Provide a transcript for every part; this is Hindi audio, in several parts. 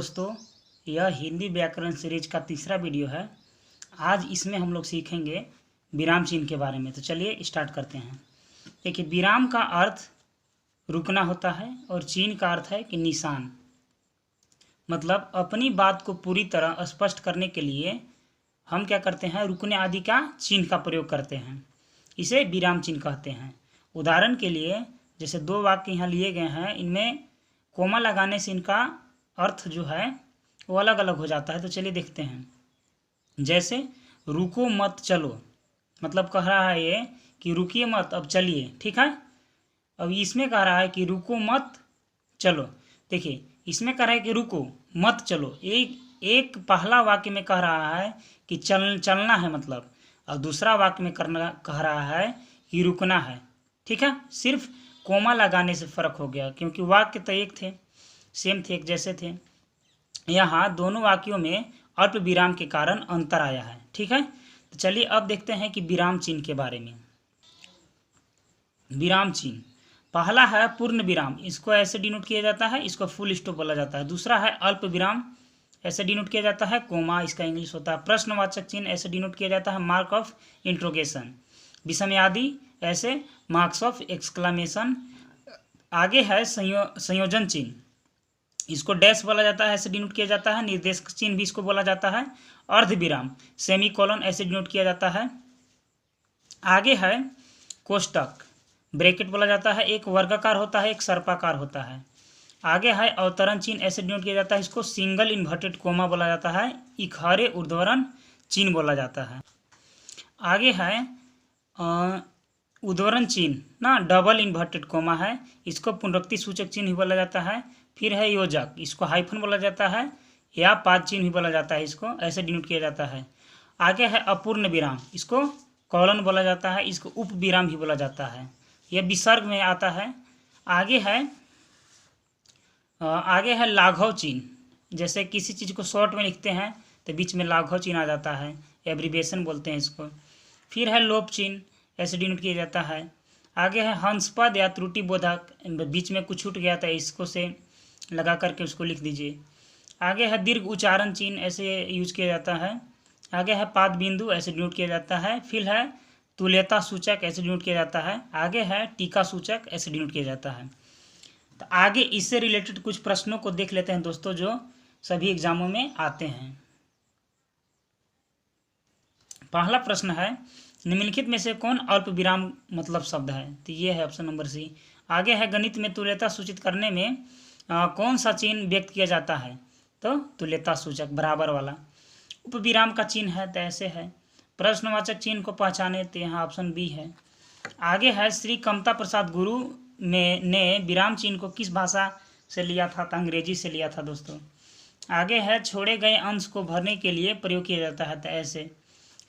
दोस्तों, यह हिंदी व्याकरण सीरीज का तीसरा वीडियो है। आज इसमें हम लोग सीखेंगे विराम चिन्ह के बारे में। तो चलिए स्टार्ट करते हैं। देखिए, विराम का अर्थ रुकना होता है और चिन्ह का अर्थ है कि निशान। मतलब अपनी बात को पूरी तरह स्पष्ट करने के लिए हम क्या करते हैं, रुकने आदि का चिन्ह का प्रयोग करते हैं। इसे विराम चिन्ह कहते हैं। उदाहरण के लिए जैसे दो वाक्य यहाँ लिए गए हैं, इनमें कोमा लगाने से इनका अर्थ जो है वो अलग अलग हो जाता है। तो चलिए देखते हैं। जैसे रुको मत चलो, मतलब कह रहा है ये कि रुकिए मत, अब चलिए, ठीक है। अब इसमें कह रहा है कि रुको मत चलो। देखिए, इसमें कह रहा है कि रुको मत चलो। एक पहला वाक्य में कह रहा है कि चलना है मतलब, और दूसरा वाक्य में कह रहा है कि रुकना है, ठीक है। सिर्फ कोमा लगाने से फ़र्क हो गया, क्योंकि वाक्य तो एक थे, सेम थे, एक जैसे थे। यहाँ दोनों वाक्यों में अल्प विराम के कारण अंतर आया है, ठीक है। तो चलिए अब देखते हैं कि विराम चिन्ह के बारे में। विराम चिन्ह पहला है पूर्ण विराम, इसको ऐसे डिनोट किया जाता है, इसको फुल स्टॉप बोला जाता है। दूसरा है अल्प विराम, ऐसे डिनोट किया जाता है, कोमा इसका इंग्लिश होता है। प्रश्नवाचक चिन्ह ऐसे डिनोट किया जाता है, मार्क ऑफ इंट्रोगेशन। विषमयादि ऐसे मार्क्स ऑफ एक्सक्लेमेशन। आगे है संयोजन चिन्ह, इसको डैश बोला जाता है, ऐसे डिनोट किया जाता है। निर्देशक चिन्ह भी इसको बोला जाता है। अर्ध विराम सेमीकोलन ऐसे डिनोट किया जाता है। आगे है कोष्टक, ब्रैकेट बोला जाता है। एक वर्गाकार होता है, एक सर्पाकार होता है। आगे है अवतरण चिन्ह ऐसे डिनोट किया जाता है, इसको सिंगल इन्वर्टेड कोमा बोला जाता है। इखहरे ऊर्ध्वरण चिन्ह बोला जाता है। आगे है उद्धरण चिन्ह ना, डबल इन्वर्टेड कोमा है, इसको पुनरुक्ति सूचक चिन्ह भी बोला जाता है। फिर है योजक, इसको हाइफन बोला जाता है, या पाद चिन्ह भी बोला जाता है, इसको ऐसे डिनोट किया जाता है। आगे है अपूर्ण विराम, इसको कॉलन बोला जाता है, इसको उप विराम भी बोला जाता है, यह विसर्ग में आता है। आगे है लाघव चिन्ह, जैसे किसी चीज़ को शॉर्ट में लिखते हैं तो बीच में लाघव चिन्ह आ जाता है, एब्रीविएशन बोलते हैं इसको। फिर है लोप चिन्ह, ऐसे डिनोट किया जाता है। आगे है हंसपद या त्रुटि बोधक, बीच में कुछ छूट गया था, इसको से लगा करके उसको लिख दीजिए। आगे है दीर्घ उच्चारण चिन्ह, ऐसे यूज किया जाता है। आगे है पाद बिंदु, ऐसे डिनोट किया जाता है। फिर है तुल्यता सूचक, ऐसे डिनोट किया जाता है। आगे है टीका सूचक, ऐसे डिनोट किया जाता है। तो आगे इससे रिलेटेड कुछ प्रश्नों को देख लेते हैं दोस्तों, जो सभी एग्जामों में आते हैं। पहला प्रश्न है, निम्नलिखित में से कौन अल्प विराम मतलब शब्द है? तो ये है ऑप्शन नंबर सी। आगे है गणित में तुल्यता सूचित करने में कौन सा चिन्ह व्यक्त किया जाता है? तो तुल्यता सूचक बराबर वाला। उप विराम का चिन्ह है तो ऐसे है। प्रश्नवाचक चिन्ह को पहचाने तो यहाँ ऑप्शन बी है। आगे है श्री कमता प्रसाद गुरु ने विराम चिन्ह को किस भाषा से लिया था? तो अंग्रेजी से लिया था दोस्तों। आगे है छोड़े गए अंश को भरने के लिए प्रयोग किया जाता है तो ऐसे।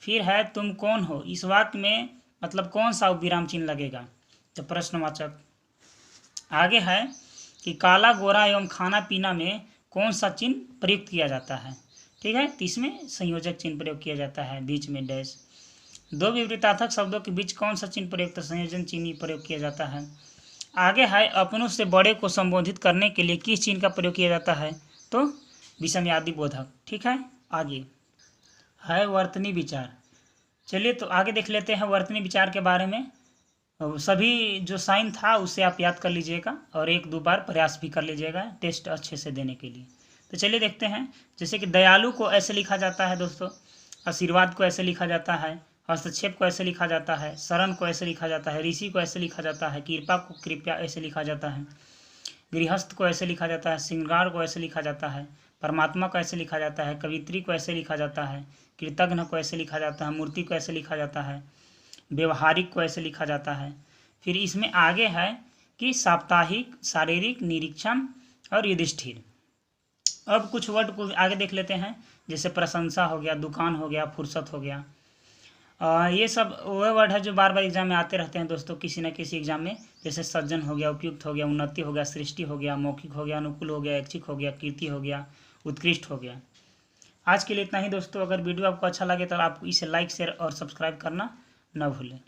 फिर है तुम कौन हो, इस वाक्य में मतलब कौन सा विराम चिन्ह लगेगा? तो प्रश्नवाचक। आगे है कि काला गोरा एवं खाना पीना में कौन सा चिन्ह प्रयुक्त किया जाता है? ठीक है, तो इसमें संयोजक चिन्ह प्रयोग किया जाता है, बीच में डैश। दो विपरीतार्थक शब्दों के बीच कौन सा चिन्ह प्रयुक्त? संयोजन चिन्ह प्रयोग किया जाता है। आगे है अपनों से बड़े को संबोधित करने के लिए किस चिन्ह का प्रयोग किया जाता है? तो विषमयादि बोधक, ठीक है। आगे है वर्तनी विचार। चलिए तो आगे देख लेते हैं वर्तनी विचार के बारे में। सभी जो साइन था उसे आप याद कर लीजिएगा और एक दो बार प्रयास भी कर लीजिएगा टेस्ट अच्छे से देने के लिए। तो चलिए देखते हैं। जैसे कि दयालु को ऐसे लिखा जाता है दोस्तों, आशीर्वाद को ऐसे लिखा जाता है, हस्तक्षेप को ऐसे लिखा जाता है, शरण को ऐसे लिखा जाता है, ऋषि को ऐसे लिखा जाता है, कृपा को कृपया ऐसे लिखा जाता है, गृहस्थ को ऐसे लिखा जाता है, श्रृंगार को ऐसे लिखा जाता है, परमात्मा को ऐसे लिखा जाता है, कवित्री को ऐसे लिखा जाता है, कृतज्ञ को ऐसे लिखा जाता है, मूर्ति को ऐसे लिखा जाता है, व्यवहारिक को ऐसे लिखा जाता है। फिर इसमें आगे है कि साप्ताहिक, शारीरिक, निरीक्षण और युधिष्ठिर। अब कुछ वर्ड को आगे देख लेते हैं, जैसे प्रशंसा हो गया, दुकान हो गया, फुर्सत हो गया। ये सब वह वर्ड है जो बार बार एग्जाम में आते रहते हैं दोस्तों, किसी न किसी एग्जाम में। जैसे सज्जन हो गया, उपयुक्त हो गया, उन्नति हो गया, सृष्टि हो गया, मौखिक हो गया, अनुकूल हो गया, ऐच्छिक हो गया, कीर्ति हो गया, उत्कृष्ट हो गया। आज के लिए इतना ही दोस्तों। अगर वीडियो आपको अच्छा लगे तो आप इसे लाइक, शेयर और सब्सक्राइब करना न भूलें।